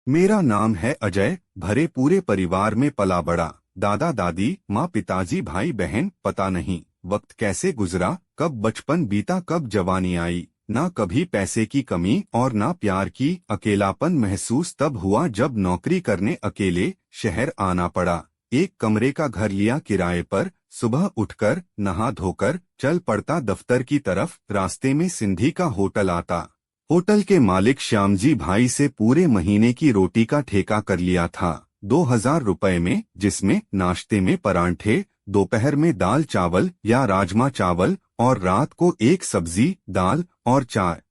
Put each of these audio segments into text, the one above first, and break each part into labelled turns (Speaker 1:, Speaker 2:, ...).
Speaker 1: मेरा नाम है अजय। भरे पूरे परिवार में पला बड़ा। दादा दादी, माँ, पिताजी, भाई बहन, पता नहीं वक्त कैसे गुजरा, कब बचपन बीता, कब जवानी आई। ना कभी पैसे की कमी और ना प्यार की। अकेलापन महसूस तब हुआ जब नौकरी करने अकेले शहर आना पड़ा। एक कमरे का घर लिया किराए पर। सुबह उठकर नहा धोकर चल पड़ता दफ्तर की तरफ। रास्ते में सिंधी का होटल आता। होटल के मालिक श्यामजी भाई से पूरे महीने की रोटी का ठेका कर लिया था, 2,000 रुपए में, जिसमें नाश्ते में परांठे, दोपहर में दाल चावल या राजमा चावल और रात को एक सब्जी, दाल और चाय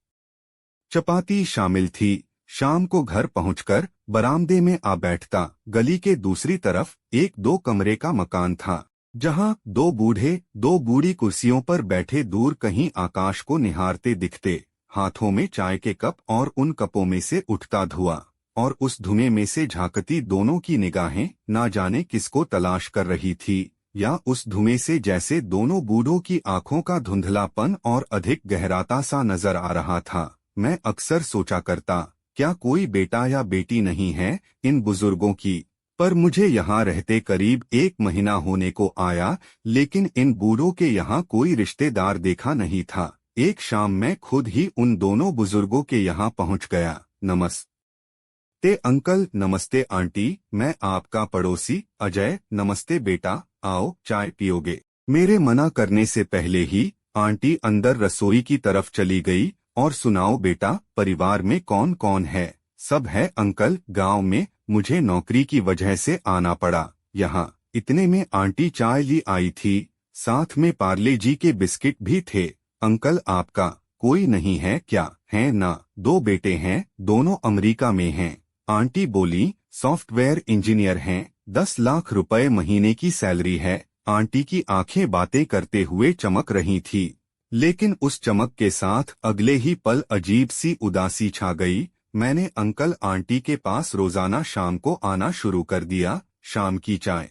Speaker 1: चपाती शामिल थी। शाम को घर पहुंचकर बरामदे में आ बैठता। गली के दूसरी तरफ एक 2 कमरे का मकान था, जहां 2 बूढ़े 2 बूढ़ी कुर्सियों पर बैठे दूर कहीं आकाश को निहारते दिखते। हाथों में चाय के कप और उन कपों में से उठता धुआं और उस धुएं में से झांकती दोनों की निगाहें ना जाने किसको तलाश कर रही थी, या उस धुएं से जैसे दोनों बूढ़ों की आंखों का धुंधलापन और अधिक गहराता सा नजर आ रहा था। मैं अक्सर सोचा करता, क्या कोई बेटा या बेटी नहीं है इन बुजुर्गों की। पर मुझे यहाँ रहते करीब 1 महीना होने को आया, लेकिन इन बूढ़ों के यहाँ कोई रिश्तेदार देखा नहीं था। एक शाम मैं खुद ही उन दोनों बुजुर्गों के यहाँ पहुँच गया। नमस्ते अंकल। नमस्ते आंटी, मैं आपका पड़ोसी अजय। नमस्ते बेटा, आओ चाय पियोगे। मेरे मना करने से पहले ही आंटी अंदर रसोई की तरफ चली गई। और सुनाओ बेटा, परिवार में कौन कौन है। सब है अंकल, गांव में मुझे नौकरी की वजह से आना पड़ा यहाँ। इतने में आंटी चाय ली आई थी, साथ में पार्ले जी के बिस्किट भी थे। अंकल, आपका कोई नहीं है क्या। है ना, 2 बेटे हैं, दोनों अमेरिका में हैं। आंटी बोली, सॉफ्टवेयर इंजीनियर हैं, 10 लाख रुपए महीने की सैलरी है। आंटी की आंखें बातें करते हुए चमक रही थी, लेकिन उस चमक के साथ अगले ही पल अजीब सी उदासी छा गई। मैंने अंकल आंटी के पास रोजाना शाम को आना शुरू कर दिया। शाम की चाय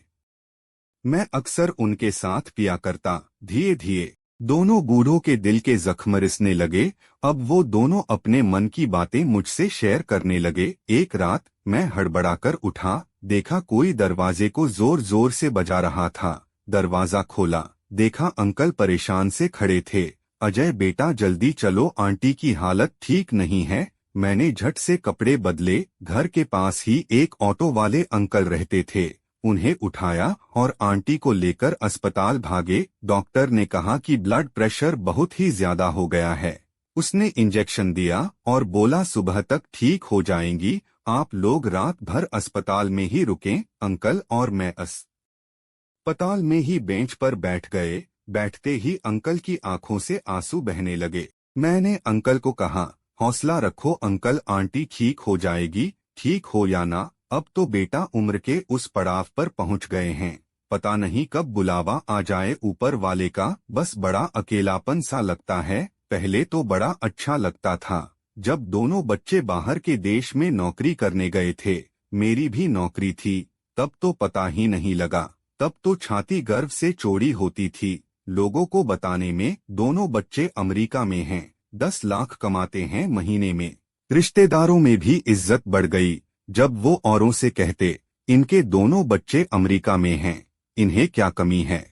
Speaker 1: मैं अक्सर उनके साथ पिया करता। धीरे धीरे दोनों बूढ़ों के दिल के जख्म रिसने लगे। अब वो दोनों अपने मन की बातें मुझसे शेयर करने लगे। एक रात मैं हड़बड़ाकर उठा, देखा कोई दरवाजे को जोर जोर से बजा रहा था। दरवाजा खोला, देखा अंकल परेशान से खड़े थे। अजय बेटा जल्दी चलो, आंटी की हालत ठीक नहीं है। मैंने झट से कपड़े बदले। घर के पास ही एक ऑटो वाले अंकल रहते थे, उन्हें उठाया और आंटी को लेकर अस्पताल भागे। डॉक्टर ने कहा कि ब्लड प्रेशर बहुत ही ज्यादा हो गया है। उसने इंजेक्शन दिया और बोला सुबह तक ठीक हो जाएंगी। आप लोग रात भर अस्पताल में ही रुकें। अंकल और मैं अस्पताल में ही बेंच पर बैठ गए। बैठते ही अंकल की आंखों से आंसू बहने लगे। मैंने अंकल को कहा, हौसला रखो अंकल, आंटी ठीक हो जाएगी। ठीक हो या ना, अब तो बेटा उम्र के उस पड़ाव पर पहुंच गए हैं, पता नहीं कब बुलावा आ जाए ऊपर वाले का। बस बड़ा अकेलापन सा लगता है। पहले तो बड़ा अच्छा लगता था, जब दोनों बच्चे बाहर के देश में नौकरी करने गए थे। मेरी भी नौकरी थी, तब तो पता ही नहीं लगा। तब तो छाती गर्व से चौड़ी होती थी, लोगों को बताने में दोनों बच्चे अमेरिका में हैं, 10 लाख कमाते हैं महीने में। रिश्तेदारों में भी इज्जत बढ़ गई जब वो औरों से कहते, इनके दोनों बच्चे अमेरिका में हैं, इन्हें क्या कमी है।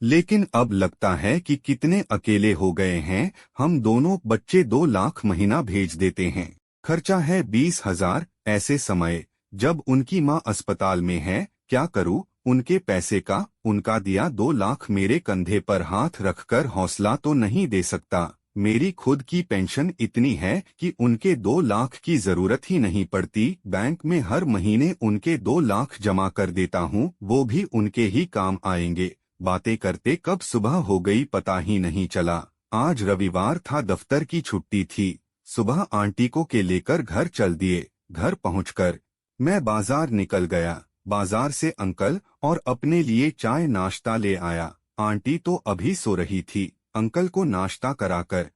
Speaker 1: लेकिन अब लगता है कि कितने अकेले हो गए हैं। हम दोनों बच्चे 2 लाख महीना भेज देते हैं, खर्चा है 20,000। ऐसे समय जब उनकी माँ अस्पताल में है, क्या करूँ उनके पैसे का। उनका दिया 2 लाख मेरे कंधे पर हाथ रखकर हौसला तो नहीं दे सकता। मेरी खुद की पेंशन इतनी है कि उनके 2 लाख की जरूरत ही नहीं पड़ती। बैंक में हर महीने उनके 2 लाख जमा कर देता हूँ, वो भी उनके ही काम आएंगे। बातें करते कब सुबह हो गई पता ही नहीं चला। आज रविवार था, दफ्तर की छुट्टी थी। सुबह आंटी को के लेकर घर चल दिए। घर पहुंचकर मैं बाजार निकल गया। बाजार से अंकल और अपने लिए चाय नाश्ता ले आया। आंटी तो अभी सो रही थी। अंकल को नाश्ता कराकर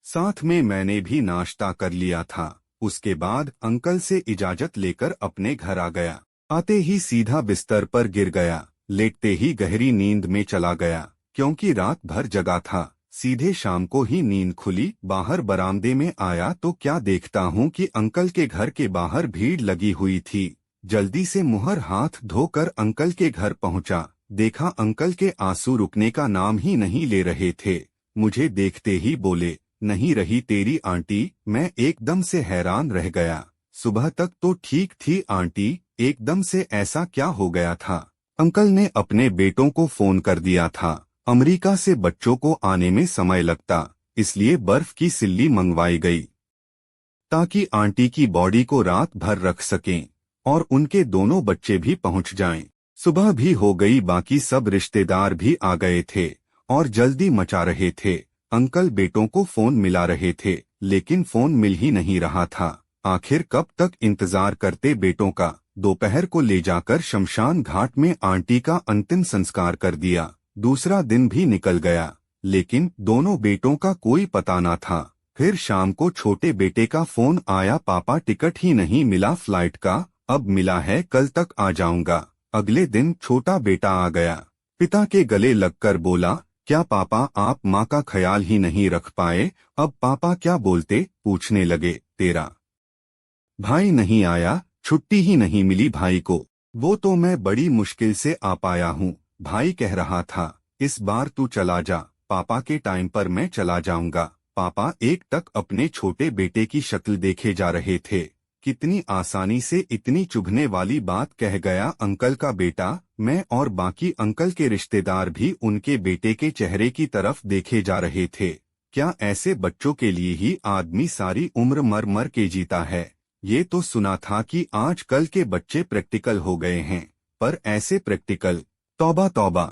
Speaker 1: साथ में मैंने भी नाश्ता कर लिया था। उसके बाद अंकल से इजाजत लेकर अपने घर आ गया। आते ही सीधा बिस्तर पर गिर गया। लेटते ही गहरी नींद में चला गया, क्योंकि रात भर जगा था। सीधे शाम को ही नींद खुली। बाहर बरामदे में आया तो क्या देखता हूँ कि अंकल के घर के बाहर भीड़ लगी हुई थी। जल्दी से मुहर हाथ धोकर अंकल के घर पहुँचा। देखा अंकल के आंसू रुकने का नाम ही नहीं ले रहे थे। मुझे देखते ही बोले, नहीं रही तेरी आंटी। मैं एकदम से हैरान रह गया। सुबह तक तो ठीक थी आंटी, एकदम से ऐसा क्या हो गया था? अंकल ने अपने बेटों को फोन कर दिया था। अमेरिका से बच्चों को आने में समय लगता, इसलिए बर्फ की सिल्ली मंगवाई गई ताकि आंटी की बॉडी को रात भर रख सकें और उनके दोनों बच्चे भी पहुंच जाएं। सुबह भी हो गई, बाकी सब रिश्तेदार भी आ गए थे और जल्दी मचा रहे थे। अंकल बेटों को फोन मिला रहे थे, लेकिन फोन मिल ही नहीं रहा था। आखिर कब तक इंतजार करते बेटों का? दोपहर को ले जाकर शमशान घाट में आंटी का अंतिम संस्कार कर दिया। दूसरा दिन भी निकल गया, लेकिन दोनों बेटों का कोई पता न था। फिर शाम को छोटे बेटे का फोन आया, पापा टिकट ही नहीं मिला फ्लाइट का, अब मिला है कल तक आ जाऊंगा। अगले दिन छोटा बेटा आ गया, पिता के गले लगकर बोला, क्या पापा आप माँ का ख्याल ही नहीं रख पाए? अब पापा क्या बोलते? पूछने लगे, तेरा भाई नहीं आया? छुट्टी ही नहीं मिली भाई को। वो तो मैं बड़ी मुश्किल से आ पाया हूँ। भाई कह रहा था इस बार तू चला जा, पापा के टाइम पर मैं चला जाऊंगा। पापा एक टक अपने छोटे बेटे की शक्ल देखे जा रहे थे। कितनी आसानी से इतनी चुभने वाली बात कह गया अंकल का बेटा। मैं और बाकी अंकल के रिश्तेदार भी उनके बेटे के चेहरे की तरफ देखे जा रहे थे। क्या ऐसे बच्चों के लिए ही आदमी सारी उम्र मर मर के जीता है? ये तो सुना था कि आजकल के बच्चे प्रैक्टिकल हो गए हैं, पर ऐसे प्रैक्टिकल, तौबा तौबा।